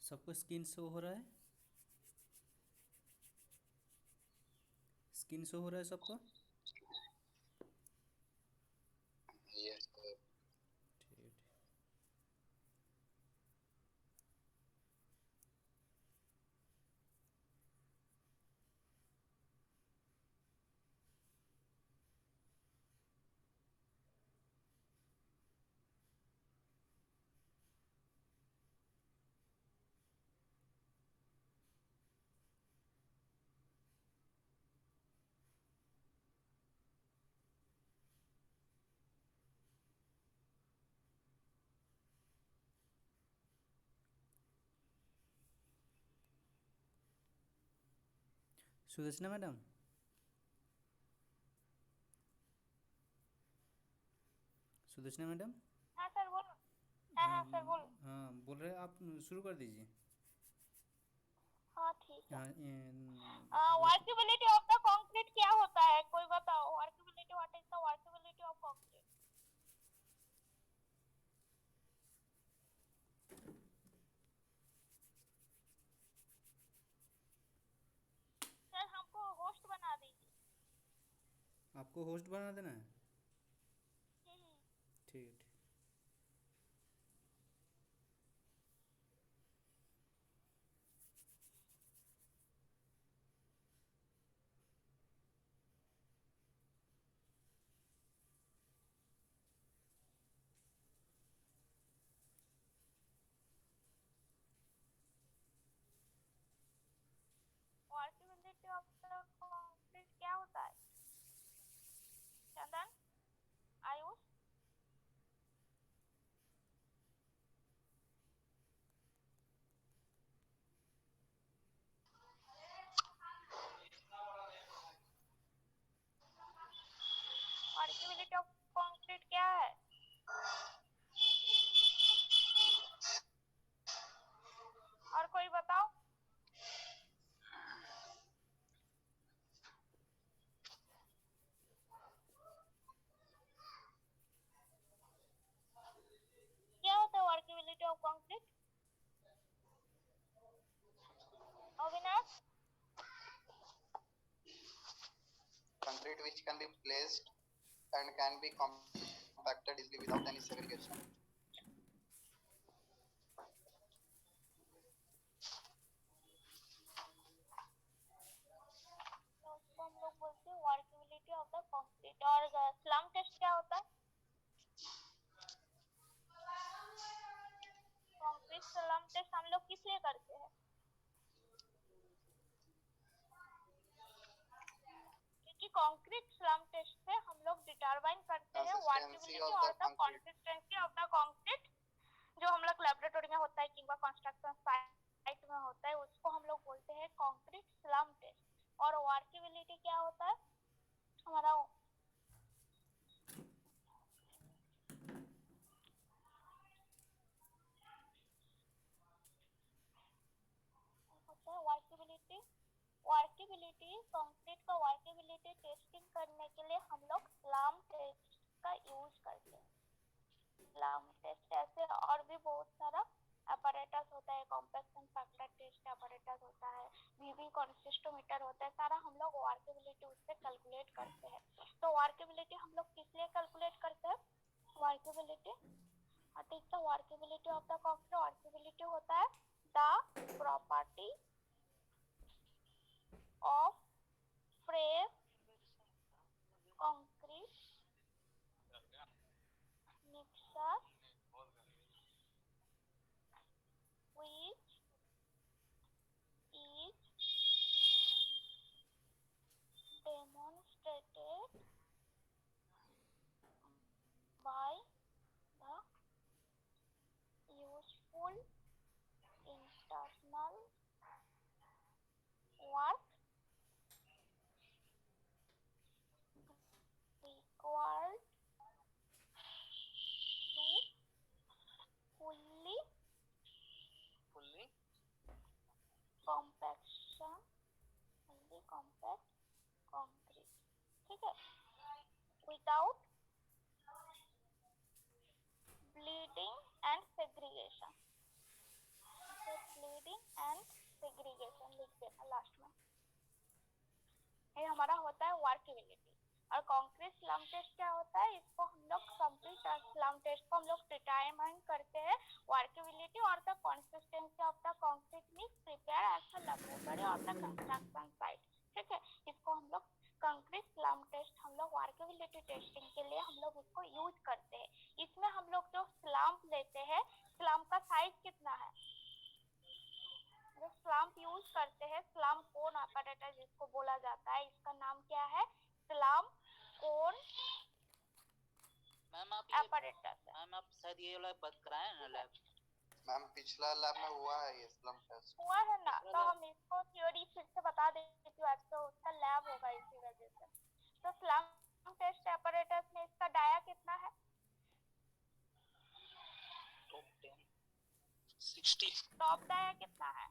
सबको screen show हो रहा है? स्क्रीन शो हो रहा है सबको? Yes sir. ठीक है। Sudarshana madam, Sudarshana madam. हाँ सर बोलो। हाँ हाँ। हाँ सर बोलो। हाँ, बोल रहे हैं आप, शुरू कर दीजिए। हाँ ठीक है। हाँ, वो तो वर्केबिलिटी ऑफ द कंक्रीट क्या होता है, कोई बताओ। Workability, what is the workability of concrete? Sir हमको होस्ट बना दीजिए। आपको होस्ट बना देना है? हम्म। ठीक है, ठीक। वर्केबिलिटी ऑफ द कंक्रीट क्या होता है? चंदन, आयुष। वर्केबिलिटी ऑफ कंक्रीट क्या है? और कोई बताओ। क्या होता है workability of concrete? Avinash. Concrete which can be placed and can be compacted easily without any segregation. तो उसको हम लोग बोलते हैं वर्केबिलिटी ऑफ द कंक्रीट। और स्लम टेस्ट क्या होता है? कंक्रीट स्लम टेस्ट हम लोग किस लिए करते हैं? क्योंकि कंक्रीट स्लम टेस्ट से हम लोग डिटरमाइन करते हैं Consistency वर्केबिलिटी of और the the concrete. Consistency of the concrete. जो हम लोग लेबोरेटरी में होता है किंवा कंस्ट्रक्शन साइट में होता है, उसको हम लोग बोलते हैं कंक्रीट स्लम टेस्ट। और वर्केबिलिटी क्या होता है हमारा? होता है वर्केबिलिटी। वर्केबिलिटी कंक्रीट का वर्केबिलिटी टेस्टिंग करने के लिए हम लोग स्लम टेस्ट का यूज करते हैं। स्लम टेस्ट ऐसे और भी बहुत सारा अपैरेटस होता है, कॉम्पैक्शन फैक्टर टेस्ट अपैरेटस होता है, वीवी कंसिस्टोमीटर होता है, सारा हम लोग वर्केबिलिटी उससे कैलकुलेट करते हैं। तो वर्केबिलिटी हम लोग किस लिए कैलकुलेट करते हैं? Workability, what is the workability of the concrete? Workability होता है the property of fresh concrete mixture which is demonstrated by the useful ये हमारा होता है वर्केबिलिटी। और कंक्रीट स्लम टेस्ट क्या होता है, इसको हम लोग कंप्लीट स्लम टेस्ट को हम लोग डिटरमाइन करते हैं वर्केबिलिटी और the consistency of the concrete mix prepare as a laboratory और द कंस्ट्रक्शन साइट। ठीक है, इसको हम लोग कंक्रीट स्लम टेस्ट हम लोग वर्केबिलिटी टेस्टिंग के लिए हम लोग इसको यूज करते हैं। इसमें हम लोग जो स्लम लेते हैं, स्लम का साइज कितना है, जो स्लम्प यूज करते हैं, स्लम कोन ऑपरेटर जिसको बोला जाता है, इसका नाम क्या है, स्लम कोन मैम आप ऑपरेटर। मैम आप शायद ये वाला बात कराए ना लैब। मैम पिछला लैब में हुआ है ये स्लम टेस्ट। हुआ है ना, तो हम इसको थ्योरी फिर से बता देती हूँ, आज तो उसका लैब होगा इसी वजह से। तो स्लम टेस्ट ऑपरेटर्स में इसका डाया कितना है, 60। टॉप डाया कितना है,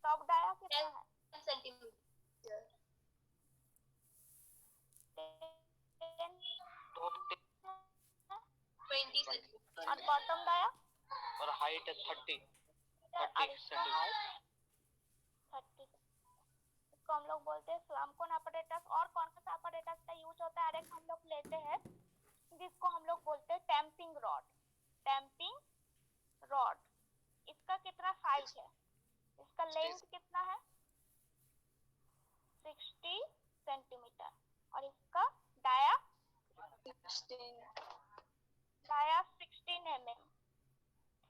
टॉप डाया कितना है, 10 सेंटीमीटर। 20 सेंटीमीटर। और बॉटम डाया और हाइट है 30 और सेंटीमीटर। 30। इसको हम लोग बोलते हैं स्लम कोन ऑपरेटर्स। और कौन सा ऑपरेटर्स का यूज होता है, एक हम लोग लेते हैं जिसको हम लोग बोलते हैं टैंपिंग रॉड। टैंपिंग रॉड, इसका कितना साइज है, इसका लेंथ कितना है, 60 सेंटीमीटर। और इसका डाया 16 mm।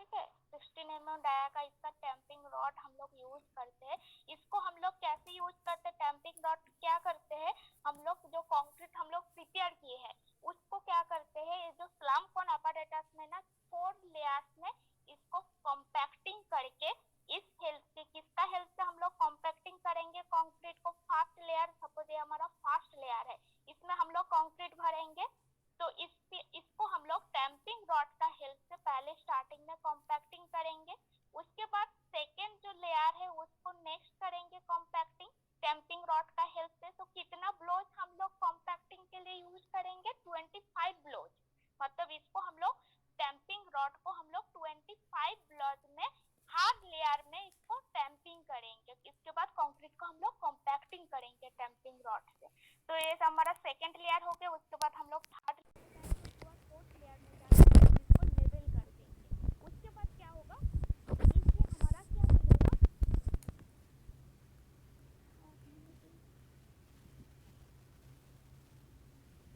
ठीक है, 16 mm डाया का इसका टैंपिंग रॉड हम लोग यूज करते हैं। इसको हम लोग कैसे यूज करते हैं, टैंपिंग रॉड क्या करते हैं, हम लोग जो कंक्रीट हम लोग प्रिपेयर किए हैं उसको क्या करते हैं, ये जो स्लम कोन ऑपरेटर्स में ना 4 लेयर्स में इसको कॉम्पैक्टिंग करके, इस हेल्प से, किसका हेल्प से हम लोग कॉम्पैक्टिंग करेंगे कंक्रीट को, फर्स्ट लेयर, सपोज ये हमारा फर्स्ट लेयर है, इसमें हम लोग कंक्रीट भरेंगे, तो इसको हम लोग टैंपिंग रॉड का हेल्प से पहले स्टार्टिंग में कॉम्पैक्टिंग करेंगे। उसके बाद सेकेंड जो लेयर है उसको नेक्स्ट करेंगे कॉम्पैक्टिंग टैंपिंग रॉड का हेल्प से। तो कितना ब्लोज हम लोग कॉम्पैक्टिंग के लिए यूज करेंगे, 25 ब्लोज। मतलब इसको हम लोग टैंपिंग रॉड को हम लोग 25 ब्लोज में हार्ड लेयर में इसको टैंपिंग करेंगे। इसके बाद कंक्रीट को हम लोग कॉम्पैक्टिंग करेंगे टैंपिंग रॉड से। तो ये हमारा सेकंड लेयर हो गया। उसके बाद हम लोग थर्ड फोर्थ लेयर में जाकर इसको लेवल कर देंगे। उसके बाद क्या होगा, इससे हमारा क्या मिलेगा,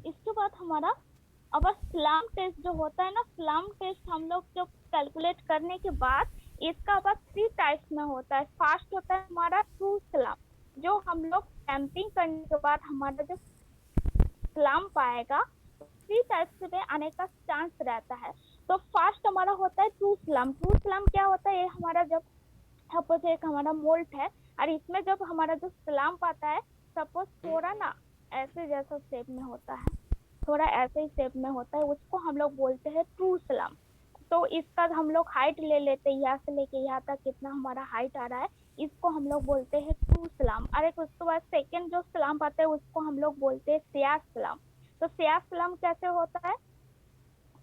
इसके बाद हमारा अब स्लम टेस्ट जो होता है ना, स्लम टेस्ट हम लोग जो कैलकुलेट करने के बाद इसका अब 3 टाइप्स में होता है। फर्स्ट होता है हमारा ट्रू स्लम, जो हम लोग टैंपिंग करने के बाद हमारा जो स्लम पाएगा 3 टाइप्स में आने का चांस रहता है। तो फर्स्ट हमारा होता है ट्रू स्लम। ट्रू स्लम क्या होता है, ये हमारा जब सपोज एक हमारा मोल्ड है और इसमें जब हमारा जो स्लम आता है, सपोज थोड़ा ना ऐसे जैसा शेप में होता है, थोड़ा ऐसे ही शेप में होता है, उसको हम लोग बोलते हैं ट्रू स्लम। तो इसका हम लोग हाइट ले लेते हैं, यहाँ से लेके यहाँ तक कितना हमारा हाइट आ रहा है, इसको हम लोग बोलते हैं ट्रू स्लम। और एक उसके बाद सेकेंड जो स्लम आता है उसको हम लोग बोलते हैं शेयर स्लम। तो शेयर स्लम कैसे होता है,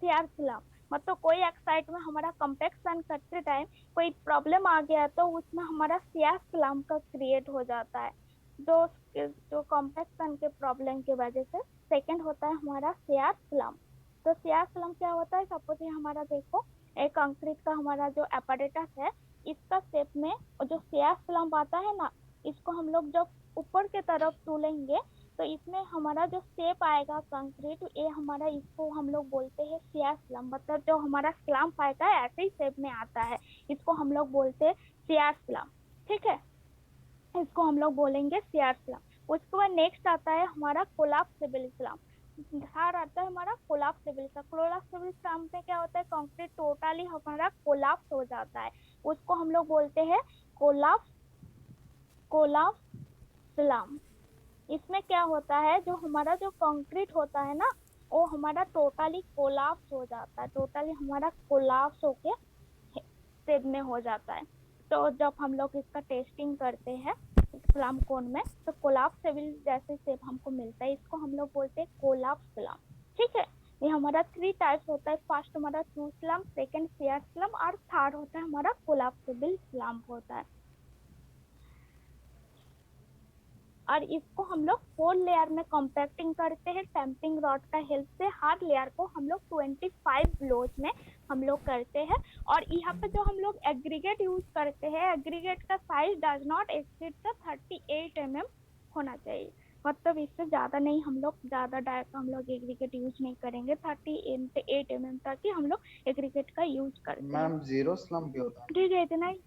शेयर स्लम मतलब कोई एक साइड में हमारा कंपैक्शन करते टाइम कोई प्रॉब्लम आ गया तो उसमें हमारा शेयर स्लम का क्रिएट हो जाता है, जो कंपैक्शन के प्रॉब्लम की वजह से। सेकंड होता है हमारा शेयर स्लम। तो शेयर स्लम क्या होता है, सपोज ये हमारा देखो एक कंक्रीट का हमारा जो apparatus है, इसका शेप में जो शेयर स्लम आता है ना, इसको हम लोग जब ऊपर के तरफ तोलेंगे तो इसमें हमारा जो शेप आएगा कंक्रीट, ये हमारा इसको हम लोग बोलते हैं शेयर स्लम। मतलब जो हमारा स्लम आएगा ऐसे ही शेप में आता है, इसको हम लोग बोलते हैं शेयर स्लम। ठीक है, इसको हम लोग बोलेंगे शेयर स्लम। उसके बाद नेक्स्ट आता है हमारा कोलैप्सिबल स्लम। थर्ड आता है हमारा कोलैप्सिबल स्लम। कोलैप्सिबल स्लम में क्या होता है, कंक्रीट टोटली हमारा कोलैप्स हो जाता है, उसको हम लोग बोलते हैं कोलैप्स स्लम। इसमें क्या होता है, जो हमारा जो कंक्रीट होता है ना, वो हमारा टोटली कोलैप्स हो जाता है, टोटली हमारा कोलैप्स होके शेप में हो जाता है। तो जब हम लोग इसका टेस्टिंग करते हैं स्लम कोन में तो कोलैप्सिबल जैसे शेप हमको मिलता है, इसको हम लोग बोलते हैं कोलैप्स स्लम। ठीक है, ये हमारा 3 टाइप्स होता है। फर्स्ट हमारा true slum, second share slum और थर्ड होता है हमारा कोलैप्सिबल स्लम होता है। और इसको हम लोग 4 लेयर में कॉम्पैक्टिंग करते हैं टैंपिंग रॉड का हेल्प से। हर लेयर को हम लोग 25 ब्लोज में हम लोग करते हैं। और यहाँ पे जो हम लोग एग्रीगेट यूज करते हैं, एग्रीगेट का size does not exceed the 38 mm होना चाहिए, मतलब इससे ज़्यादा नहीं, हम लोग ज़्यादा डायरेक्ट हम लोग एग्रीगेट यूज नहीं करेंगे। 38 mm तक ही हम लोग एग्रीगेट का यूज करते हैं। मैम जीरो स्लम्प भी होता है? ठीक है, इतना ही।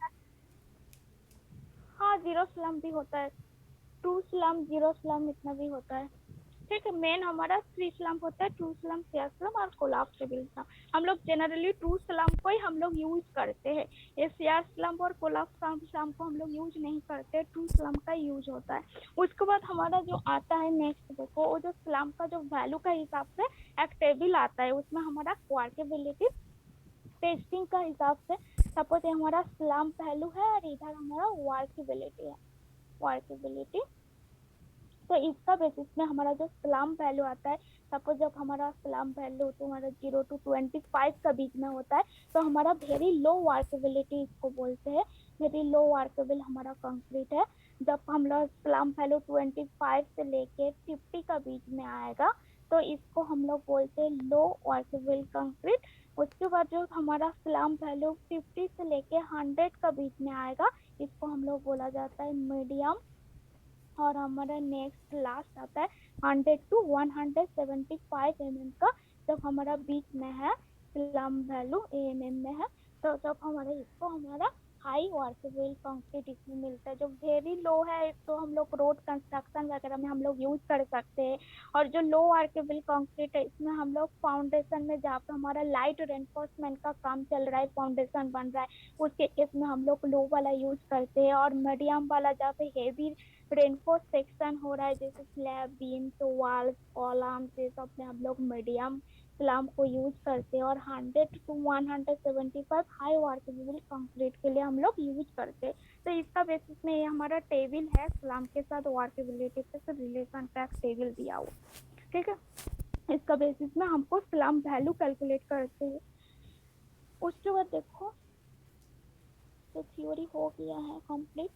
हाँ, जीरो स्लम भी होता है, 2 स्लम, 0 स्लम, इतना भी होता है। ठीक है, मेन हमारा 3 स्लम होता है, 2 स्लम, शेयर स्लम और कोलाप्सिबल स्लम। हम लोग जनरली 2 स्लम को ही हम लोग यूज करते हैं, ये शेयर स्लम और कोलाप्स स्लम को हम लोग यूज नहीं करते, 2 स्लम का यूज होता है। उसके बाद हमारा जो आता है नेक्स्ट, देखो वो जो स्लम का जो वैल्यू का हिसाब से एक टेबल आता है, उसमें हमारा क्वार्केबिलिटी टेस्टिंग का हिसाब से, सपोज ये हमारा स्लम वैल्यू है और इधर हमारा वर्केबिलिटी है, वर्केबिलिटी। तो इसका बेसिस में हमारा जो स्लम वैल्यू आता है, सपोज जब हमारा स्लम वैल्यू तो हमारा 0 to 25 का बीच में होता है, तो हमारा वेरी लो वर्केबिलिटी इसको बोलते हैं, वेरी लो वर्केबल हमारा कंक्रीट है। जब हम लोग स्लम वैल्यू 25 से लेके 50 का बीच में आएगा, तो इसको हम लोग बोलते हैं लो वर्केबल कंक्रीट। उसके बाद जो हमारा स्लम वैल्यू 50 से लेके 100 का बीच में आएगा, इसको हम लोग बोला जाता है मीडियम। और हमारा नेक्स्ट लास्ट आता है 100 to 175 mm का, जब हमारा बीच में है स्लम वैल्यू mm में है, तो जब हमारा इसको हमारा हाई वर्केबल कंक्रीट इसमें मिलता है। जो वेरी लो है इसको हम लोग रोड कंस्ट्रक्शन वगैरह में हम लोग यूज कर सकते हैं। और जो लो वर्केबल कंक्रीट है, इसमें हम लोग फाउंडेशन में जहाँ पे हमारा लाइट रेनफोर्समेंट का काम चल रहा है, फाउंडेशन बन रहा है, उसके केस में हम लोग लो वाला यूज करते हैं। और मीडियम वाला जहाँ पे हेवी रेनफोर्स सेक्शन हो रहा है, जैसे स्लैब, बीम, तो वॉल्स, कॉलम्स, ये सब में हम लोग मीडियम स्लम को यूज करते हैं। और 100 to 175 हाई वर्केबल कंक्रीट के लिए हम लोग यूज करते हैं। तो इसका बेसिस में ये हमारा टेबल है, स्लम के साथ वर्केबिलिटी से रिलेशन का टेबल दिया हुआ, ठीक है। इसका बेसिस में हमको स्लम वैल्यू कैलकुलेट करते हैं। उसके बाद देखो, तो थ्योरी हो गया है कंप्लीट।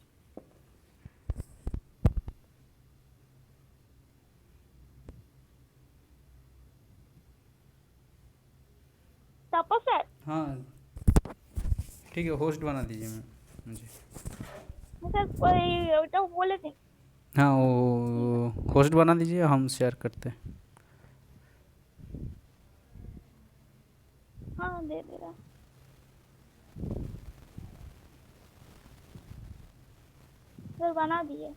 सर हाँ ठीक है, होस्ट बना दीजिए मुझे। सर कोई तो बोले थे। हाँ, वो होस्ट बना दीजिए, हम शेयर करते हैं। हाँ, दे दे रहा। सर बना दिए।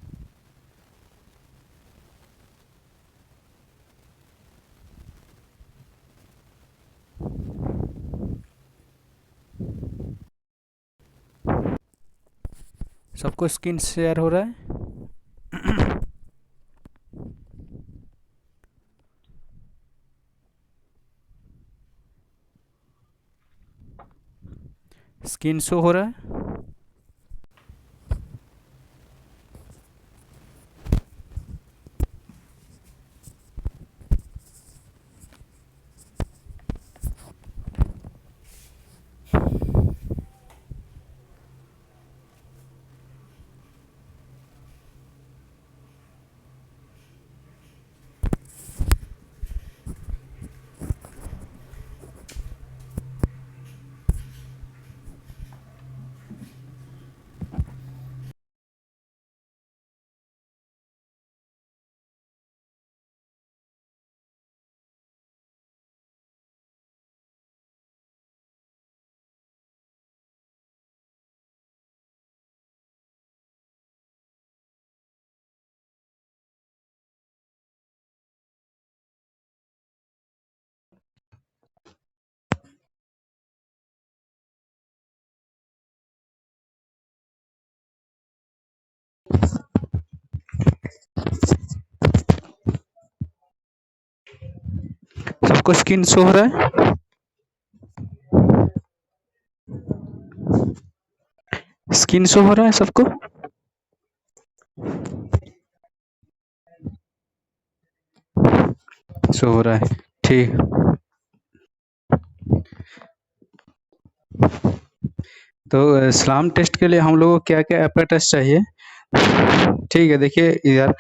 सबको स्क्रीन शेयर हो रहा है? स्क्रीन शो हो रहा है? सबको स्क्रीन शो हो रहा है? स्क्रीन शो हो रहा है सबको? शो हो रहा है, ठीक। तो स्लम टेस्ट के लिए हम लोगों को क्या क्या एपरेटस चाहिए? ठीक है, देखिए इधर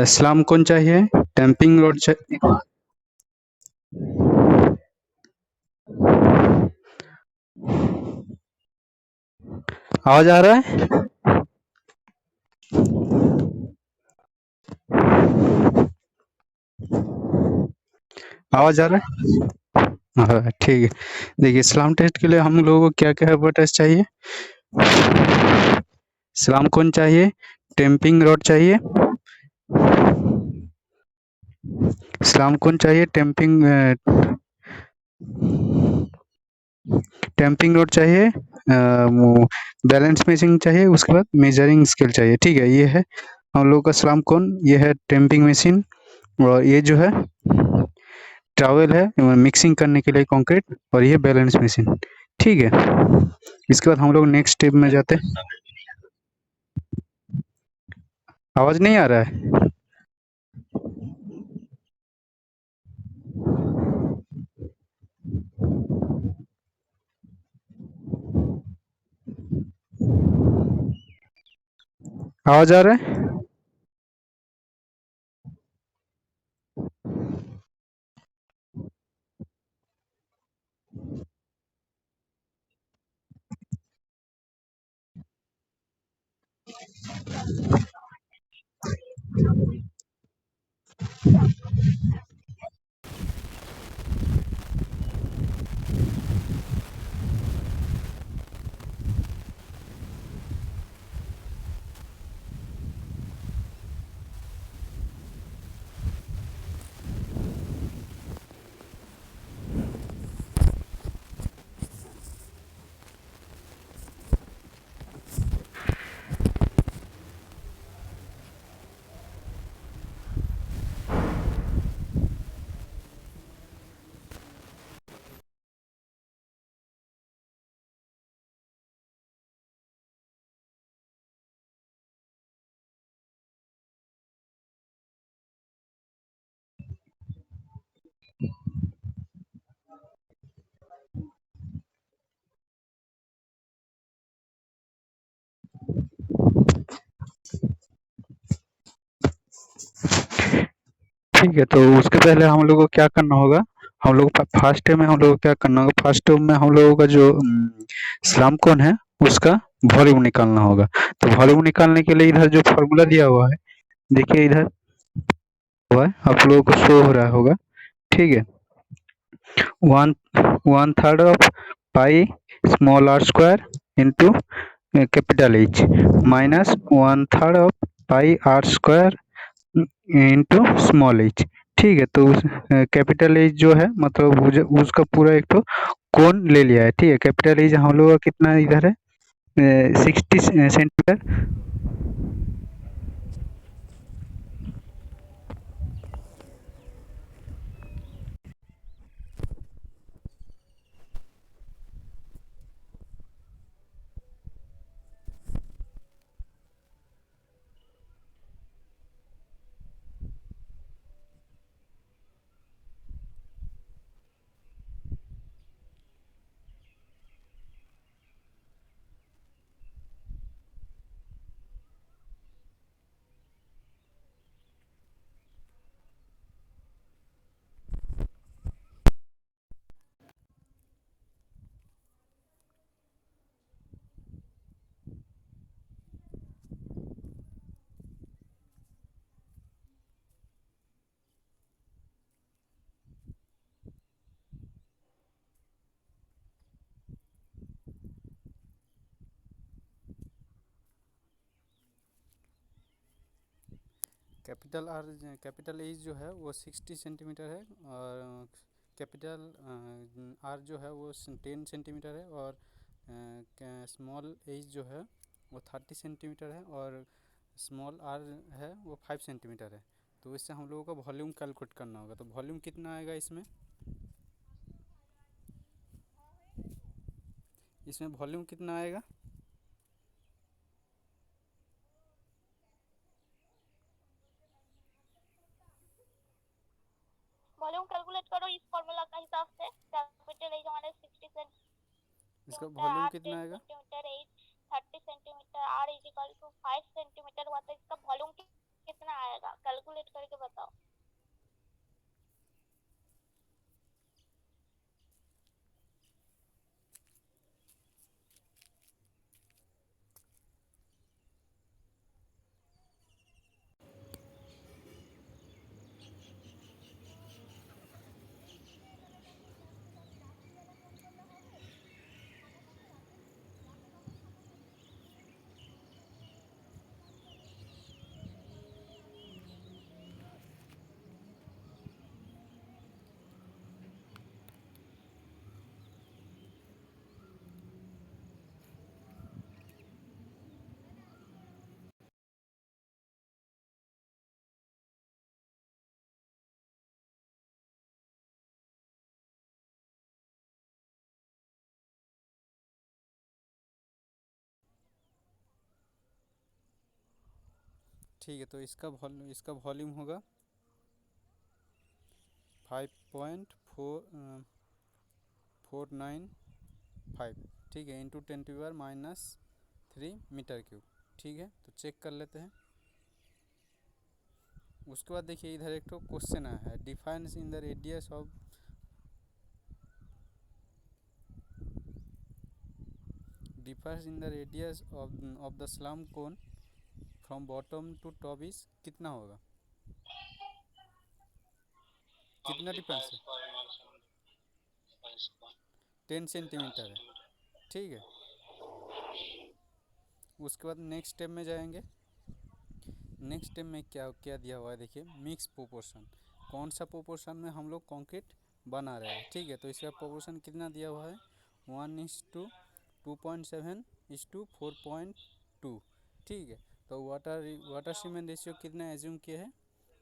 इस्लाम कौन चाहिए, डंपिंग रोड चाहिए। आवाज आ रहा है? आवाज आ रहा है? हाँ ठीक है। देखिए इस्लाम टेस्ट के लिए हम लोगों को क्या क्या टेस्ट चाहिए। इस्लाम कौन चाहिए, टेम्पिंग रोड चाहिए, इस्लाम कौन चाहिए, टेम्पिंग रोड चाहिए, बैलेंस मेसिंग चाहिए, उसके बाद मेजरिंग स्केल चाहिए। ठीक है, ये है हम लोग का इस्लाम कौन, ये है टेम्पिंग मशीन, और ये जो है ट्रावल है मिक्सिंग करने के लिए कंक्रीट, और ये बैलेंस मशीन। ठीक है, इसके बाद हम लोग नेक्स्ट स्टेप में जाते हैं। आवाज नहीं आ रहा है? आवाज आ रहा है? ठीक है, तो उसके पहले हम लोग को क्या करना होगा, हम लोग फर्स्ट स्टेप में हम लोग को क्या करना होगा, फर्स्ट स्टेप में हम लोगों का जो इस्लाम कौन है उसका वॉल्यूम निकालना होगा। तो वॉल्यूम निकालने के लिए इधर जो फॉर्मूला दिया हुआ है, देखिए इधर हुआ है, आप लोगों को शो हो रहा होगा। ठीक है, one one third of pi small R square into capital H minus one third of pi R square into small H. ठीक है, तो कैपिटल एच जो है मतलब उसका पूरा एक तो कोण ले लिया है। ठीक है, कैपिटल एच हम लोग का कितना इधर है 60 सेंटीमीटर। कैपिटल एच जो है वो 60 सेंटीमीटर है, और कैपिटल आर जो है वो 10 सेंटीमीटर है, और स्मॉल एच जो है वो 30 सेंटीमीटर है, और स्मॉल आर है वो 5 सेंटीमीटर है। तो इससे हम लोगों का वॉल्यूम कैलकुलेट करना होगा। तो वॉल्यूम कितना आएगा इसमें वॉल्यूम कितना आएगा? वॉल्यूम कैलकुलेट करो इस फॉर्मूला का हिसाब से। कैपिटल एज हमारे 60 इसका सेंटीमीटर, वॉल्यूम आर कितना 10 आएगा? Centimetre, as 30 centimetre, R is equal to 5 centimetre. ठीक है, तो इसका वॉल्यूम होगा 5.495, ठीक है, इंटू 10⁻³ मीटर क्यूब। ठीक है, तो चेक कर लेते हैं। उसके बाद देखिए इधर एक तो क्वेश्चन आया है, difference in the radius of the slum cone from bottom to top is कितना होगा, कितना डिफरेंस है? 10 सेंटीमीटर है। ठीक है, उसके बाद नेक्स्ट स्टेप में जाएंगे। नेक्स्ट स्टेप में क्या क्या दिया हुआ है देखिए, मिक्स प्रोपोर्शन, कौन सा प्रोपोर्शन में हम लोग कंक्रीट बना रहे हैं। ठीक है, तो इसका प्रोपोर्शन कितना दिया हुआ है, 1:2.7:4.2। ठीक है, तो वाटर सीमेंट रेशियो कितना एज्यूम किए हैं,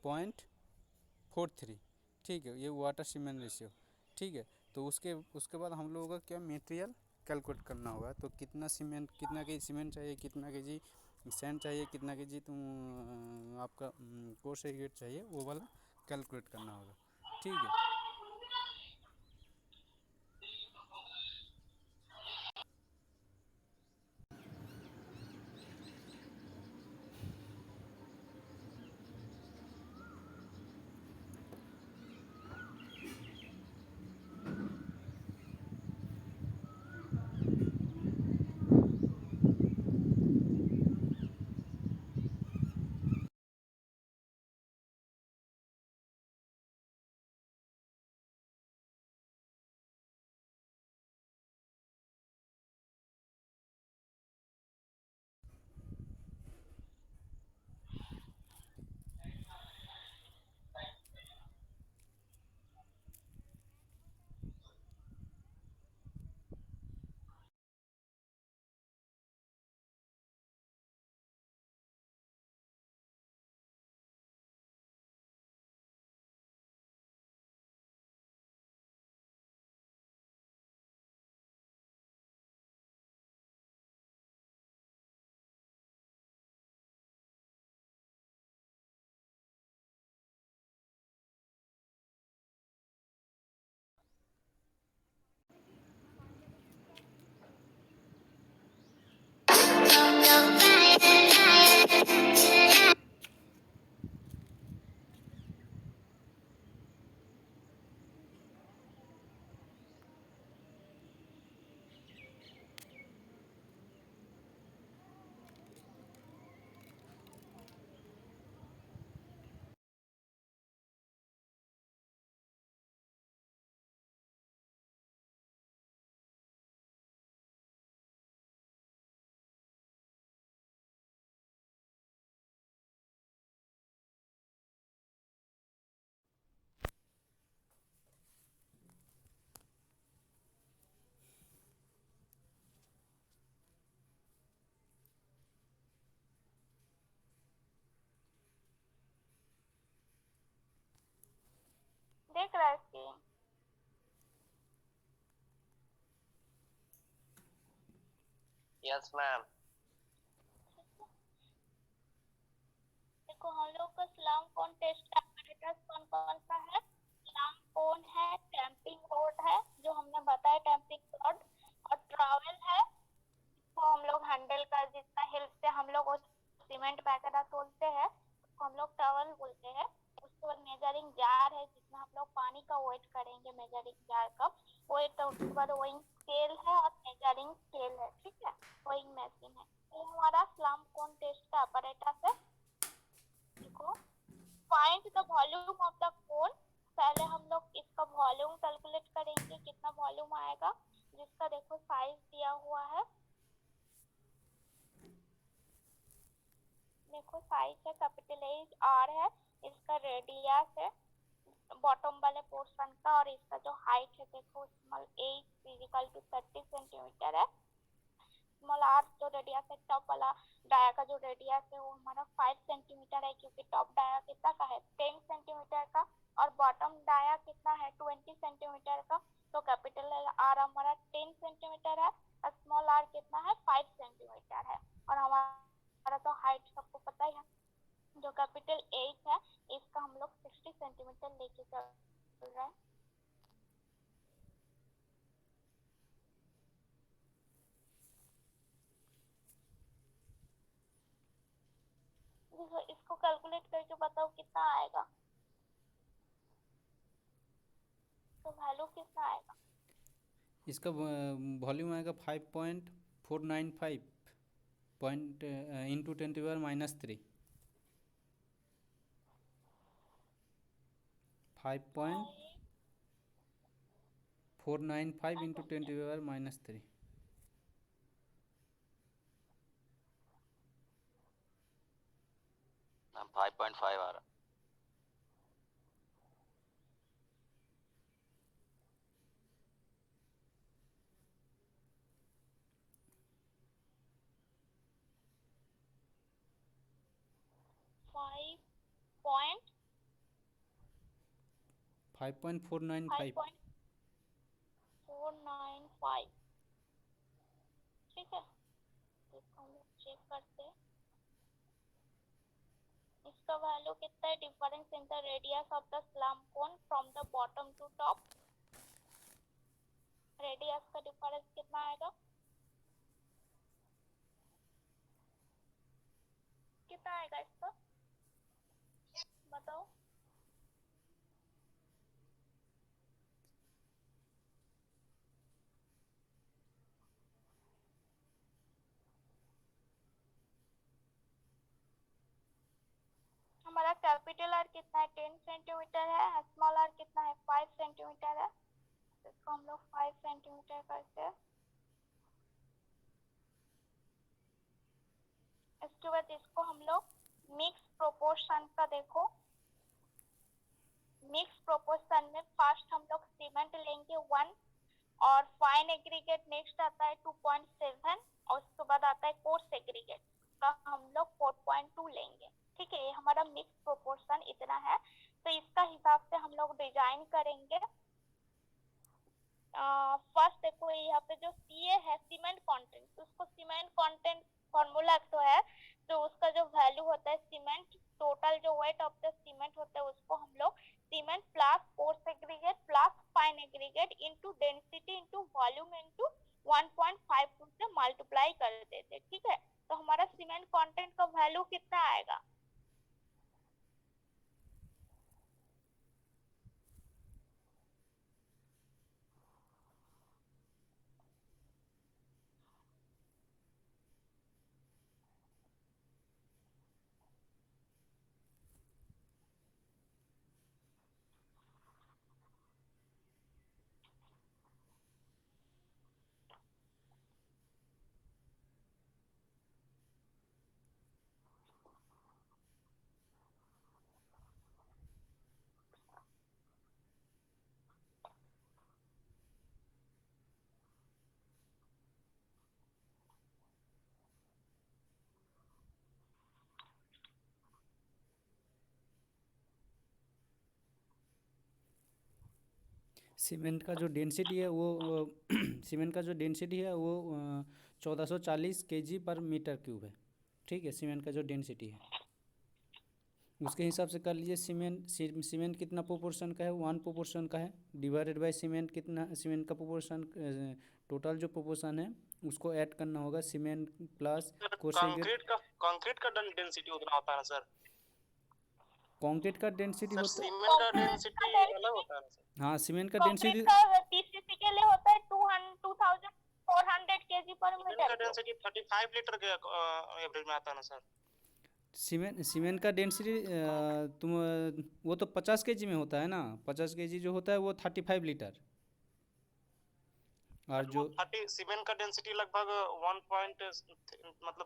0.43। ठीक है, ये वाटर सीमेंट रेशियो। ठीक है, तो उसके बाद हम लोगों का क्या मटेरियल कैलकुलेट करना होगा, तो कितना के जी सीमेंट चाहिए, कितना के जी सैंड चाहिए, कितना के जी आपका कोर्स एग्रीगेट चाहिए, वो वाला कैलकुलेट करना होगा। ठीक है, देख रहा है स्क्रीन? Yes, ma'am. देखो हम लोग का स्लम कोन टेस्ट apparatus कौन कौन सा है, स्लम कोन है, टैंपिंग रोड है जो हमने बताया टैंपिंग रोड, और ट्रॉवेल है वो हम लोग हैंडल कर, जितना हेल्प से हम लोग सीमेंट वगैरह तोलते हैं तो हम लोग टॉवल बोलते हैं। उसके बाद मेजरिंग जार है जिसमें हम लोग पानी का वेट करेंगे, मेजरिंग जार का वेट। उसके बाद वेइंग स्केल है और मेजरिंग स्केल है, ठीक है, वेइंग मशीन है। ये हमारा स्लम कोन टेस्ट का apparatus है। देखो, find the volume of the cone, पहले हम लोग इसका वॉल्यूम कैलकुलेट करेंगे, कितना वॉल्यूम आएगा, जिसका देखो साइज दिया हुआ है। देखो साइज है, कैपिटल R है, इसका रेडियस है बॉटम वाले पोर्शन का, और इसका जो हाइट है देखो small a equal to 30 centimetre है। स्मॉल r जो रेडियस है, टॉप वाला डाया का जो रेडियस है वो हमारा 5 सेंटीमीटर है, क्योंकि टॉप डाया कितना का है 10 सेंटीमीटर का, और बॉटम डाया कितना है 20 सेंटीमीटर का। तो कैपिटल R हमारा 10 सेंटीमीटर है और स्मॉल r कितना है 5 सेंटीमीटर है। और हमारा तो हाइट सबको पता ही है, जो कैपिटल 8 है इसका हम लोग 60 सेंटीमीटर लेके चल रहे हैं। देखो इसको कैलकुलेट करके बताओ कितना आएगा, तो वैल्यू कितना आएगा। इसका वॉल्यूम आएगा 5.495 पॉइंट इंटू 10⁻³ 5.495 इंटू 10⁻³ ना 5.5 आ रहा। फाइव पॉइंट 5.495 5.495, ठीक है। इसको हम लोग चेक करते हैं, इसका वैल्यू कितना है। Difference in the radius of the slam cone from the bottom to top, radius का डिफरेंस कितना आएगा, कितना आएगा इसका बताओ। हमारा कैपिटल आर कितना है 10 सेंटीमीटर है, स्मॉल आर कितना है 5 सेंटीमीटर है, इसको हम लोग 5 सेंटीमीटर करते हैं। इसके बाद इसको हम लोग मिक्स प्रोपोर्शन का देखो, मिक्स प्रोपोर्शन में फर्स्ट हम लोग सीमेंट लेंगे 1 और फाइन एग्रीगेट नेक्स्ट आता है 2.7 और उसके बाद आता है कोर्स एग्रीगेट का हम लोग 4.2 लेंगे, ठीक है। ये हमारा मिक्स प्रोपोर्शन इतना है, तो इसका हिसाब से हम लोग डिजाइन करेंगे। फर्स्ट देखो यहाँ पे जो सीए है सीमेंट कंटेंट, उसको सीमेंट कंटेंट फॉर्मूला तो है, तो उसका जो वैल्यू होता है सीमेंट टोटल जो वेट ऑफ द सीमेंट होता है उसको हम लोग cement plus coarse aggregate plus fine aggregate into density into volume into 1.52 से मल्टीप्लाई कर देते, ठीक है। तो हमारा सीमेंट कंटेंट का वैल्यू कितना आएगा, सीमेंट का जो डेंसिटी है वो सीमेंट का जो डेंसिटी है वो 1440 kg पर मीटर क्यूब है, ठीक है। सीमेंट का जो डेंसिटी है उसके हिसाब से कर लीजिए। सीमेंट कितना प्रोपोर्शन का है, 1 प्रोपोर्शन का है, डिवाइडेड बाय सीमेंट कितना, सीमेंट का प्रोपोर्शन टोटल जो प्रोपोर्शन है उसको ऐड करना होगा सीमेंट प्लस कंक्रीट का डेंसिटी उतना होता है ना सर। कंक्रीट का डेंसिटी सर होता है, सीमेंट का डेंसिटी अलग होता है ना सर। हाँ सीमेंट का डेंसिटी कंक्रीट का पीसीसी के लिए होता है 2400 kg पर सीमेंट का मीटर। डेंसिटी 35 लीटर के एवरेज में आता है ना सर। सीमेंट का डेंसिटी तुम वो तो 50 kg में होता है ना, 50 kg जो होता है वो 35 लीटर, और जो सीमेंट का डेंसिटी लगभग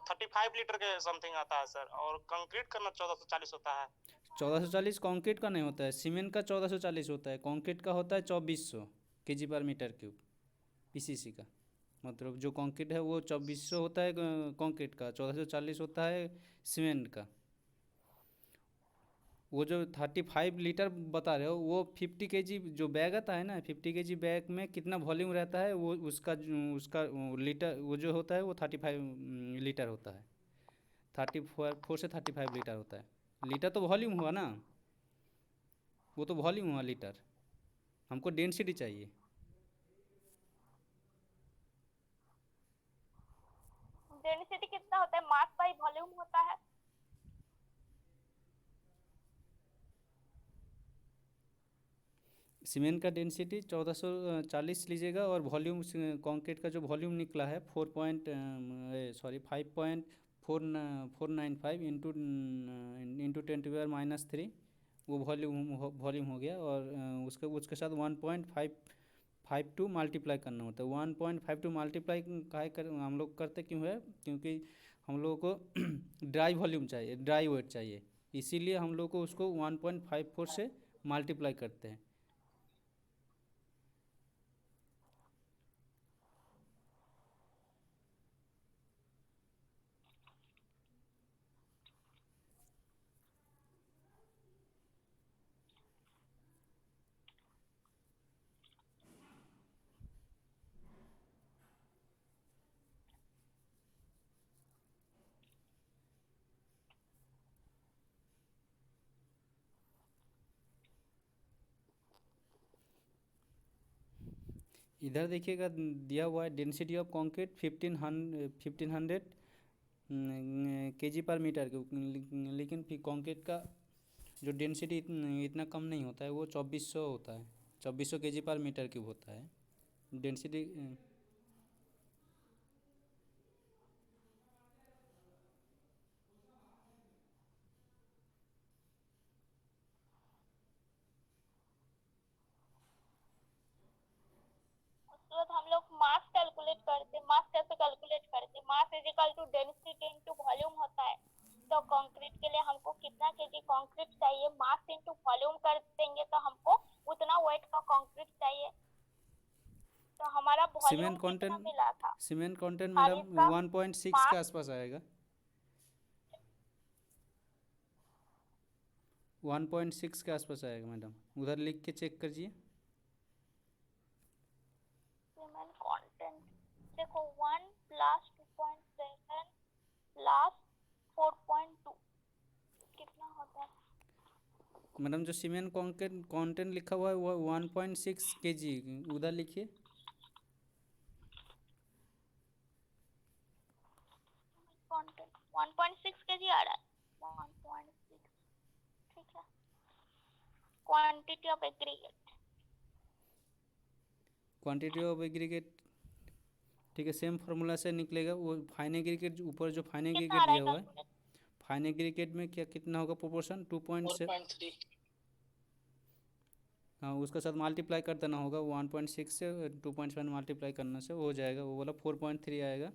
35 लीटर के समथिंग आता है सर, और कंक्रीट का ना 1440 होता है। 1440 कंक्रीट का नहीं होता है, सीमेंट का 1440 होता है, कंक्रीट का होता है 2400 kg पर मीटर क्यूब पीसीसी का। मतलब जो कंक्रीट है वो 2400 होता है कंक्रीट का, 1440 होता है सीमेंट का। वो जो 35 लीटर बता रहे हो वो 50 kg जो बैग आता है ना, 50 kg बैग में कितना वॉल्यूम रहता है वो उसका लीटर वो जो होता है वो 35 लीटर होता है, 34 से 35 लीटर होता है। लीटर तो वॉल्यूम हुआ ना, वो तो वॉल्यूम हुआ लीटर, हमको डेंसिटी चाहिए। डेंसिटी कितना होता है? मास बाई वॉल्यूम होता है। सीमेंट का डेंसिटी 1440 लीजिएगा, और वॉल्यूम कंक्रीट का जो वॉल्यूम निकला है 5.495 इंटू 10⁻³ वो वॉल्यूम हो गया। और उसके उसके साथ 1.52 मल्टीप्लाई करना होता है। 1.52 मल्टीप्लाई काहे कर हम लोग करते क्यों है? क्योंकि हम लोगों को ड्राई वॉल्यूम चाहिए, ड्राई वेट चाहिए, इसीलिए हम लोग को उसको 1.54 से मल्टीप्लाई करते हैं। इधर देखिएगा दिया हुआ है डेंसिटी ऑफ कंक्रीट 1500 kg/मीटर, लेकिन फिर कंक्रीट का जो डेंसिटी इतना कम नहीं होता है, वो 2400 होता है, 2400 kg/मीटर क्यूब होता है डेंसिटी। उसके बाद हम लोग मास कैलकुलेट करते हैं। मास कैसे कैलकुलेट करते हैं? Mass is equal to density into volume होता है। तो कंक्रीट के लिए हमको कितना केजी कंक्रीट चाहिए, मास इनटू वॉल्यूम कर देंगे तो हमको उतना वेट का कंक्रीट चाहिए। तो हमारा वॉल्यूम कितना मिला था? सीमेंट कंटेंट और मैडम इसका 1.6 के मास आसपास आएगा। 1.6 के आसपास आएगा मैडम, उधर लिख के चेक कीजिए। सीमेंट कंटेंट देखो 1 प्लस 2.7 प्लस 4.2 कितना होता है? मैडम जो सीमेंट कंटेंट लिखा हुआ है वो 1.6 kg, उधर लिखिए। कंटेंट 1.6 केजी आ रहा है। 1.6 ठीक है। Quantity of aggregate quantity of aggregate, ठीक है, सेम फार्मूला से निकलेगा। वो फाइन एग्रीगेट ऊपर जो फाइन कितना एग्रीगेट आ रहा है दिया हुआ है, कैलकुलेट? फाइन एग्रीगेट में क्या कितना होगा प्रोपोर्शन? 2.7। 4.3। हाँ, उसके साथ मल्टीप्लाई कर देना होगा, 1.6 से 2.7 मल्टीप्लाई करने से हो जाएगा, वो वाला 4.3 आएगा।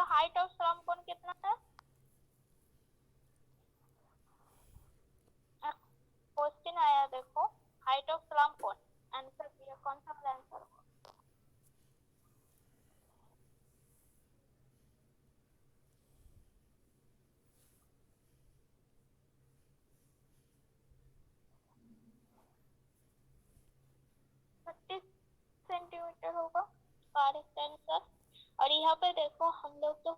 इसका हाइट ऑफ स्लम कोन कितना है? क्वेश्चन आया देखो, height of slum cone, answer दिया, कौन सा वाला आंसर होगा? सेंटीमीटर होगा करेक्ट आंसर। और यहाँ पे देखो हम लोग जो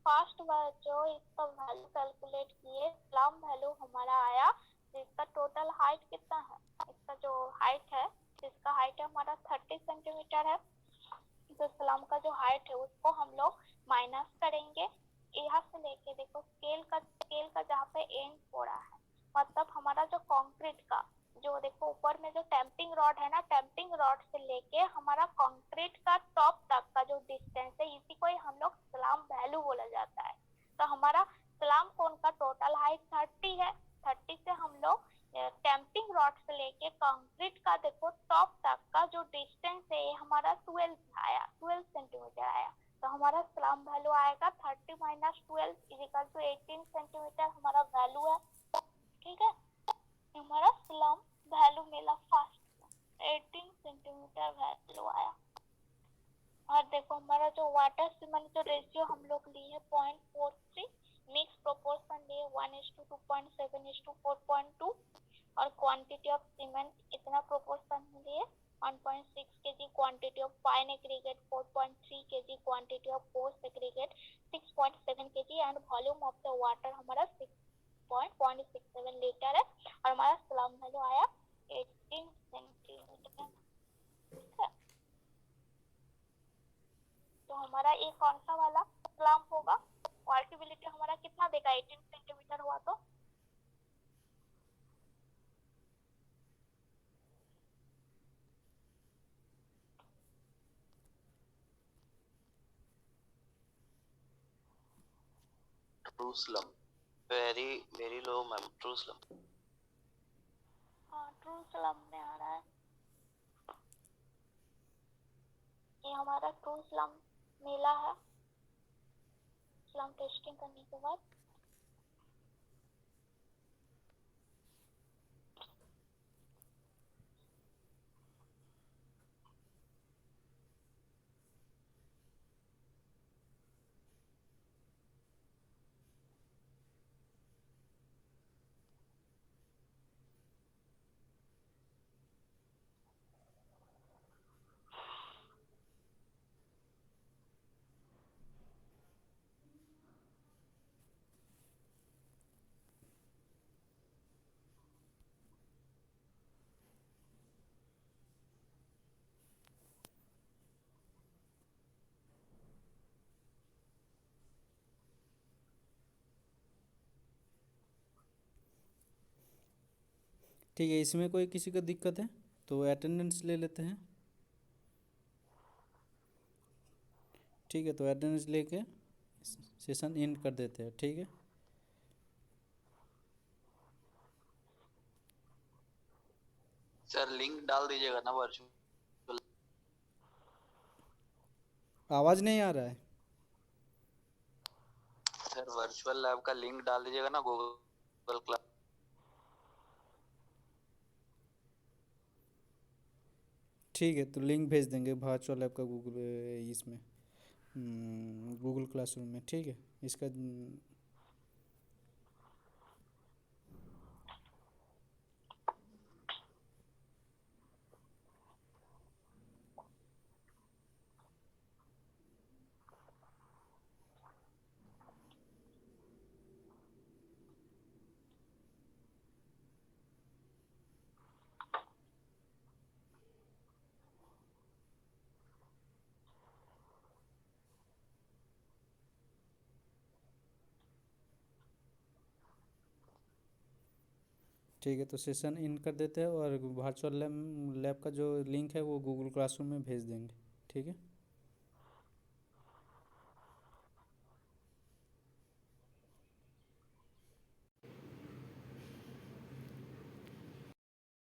फास्ट बार जो इसका वैल्यू कैलकुलेट किए, स्लम वैल्यू हमारा आया, तो इसका टोटल हाइट कितना है? इसका जो हाइट है, इसका हाइट हमारा 30 सेंटीमीटर है। तो स्लम का जो हाइट है उसको हम लोग माइनस करेंगे, यहाँ से लेके देखो स्केल का जहाँ पे एंड हो रहा है, मतलब हमारा जो कंक्रीट का जो देखो ऊपर में जो टैंपिंग रॉड है ना, टैंपिंग रॉड से लेके हमारा कंक्रीट का टॉप तक का जो डिस्टेंस है, इसी को ही हम लोग स्लम वैल्यू बोला जाता है। तो हमारा स्लम कोन का टोटल हाइट 30 है, 30 से हम लोग टैंपिंग रॉड से लेके कंक्रीट का देखो टॉप तक का जो डिस्टेंस है हमारा 12 सेंटीमीटर आया। तो हमारा स्लम वैल्यू आएगा 30 माइनस 12 इक्वल टू 18 सेंटीमीटर हमारा वैल्यू है। ठीक है, हमारा स्लम वैल्यू मिला फर्स्ट, 18 सेंटीमीटर वैल्यू आया। और देखो हमारा जो वाटर सीमेंट जो रेशियो हम लोग लिए 0.43, मिक्स प्रोपोर्शन लिए 1:2.7:4.2, और क्वांटिटी ऑफ सीमेंट इतना प्रोपोर्शन लिए 1.6 kg, quantity of fine aggregate 4.3 kg, quantity of coarse aggregate 6.7 kg, and volume of the water हमारा 6.67 लीटर है। और हमारा स्लम वैल्यू आया 18 सेंटीमीटर। ठीक है, तो हमारा ये कौन सा वाला स्लम होगा? वर्केबिलिटी हमारा कितना देगा? 18 सेंटीमीटर हुआ तो true slum, very low ma'am, true slum. हाँ ट्रू स्लम में आ रहा है, ये हमारा ट्रू स्लम मिला है स्लम टेस्टिंग करने के बाद। ठीक है, इसमें कोई किसी को दिक्कत है तो अटेंडेंस ले लेते हैं। ठीक है, तो अटेंडेंस लेके सेशन एंड कर देते हैं। ठीक है, सर लिंक डाल दीजिएगा ना वर्चुअल। आवाज़ नहीं आ रहा है। सर वर्चुअल लैब का लिंक डाल दीजिएगा ना गूगल क्लास। ठीक है, तो लिंक भेज देंगे वर्चुअल ऐप का गूगल इसमें गूगल क्लासरूम में। ठीक है, इसका ठीक है, तो सेशन इन कर देते हैं और वर्चुअल लैब का जो लिंक है वो गूगल क्लासरूम में भेज देंगे। ठीक है।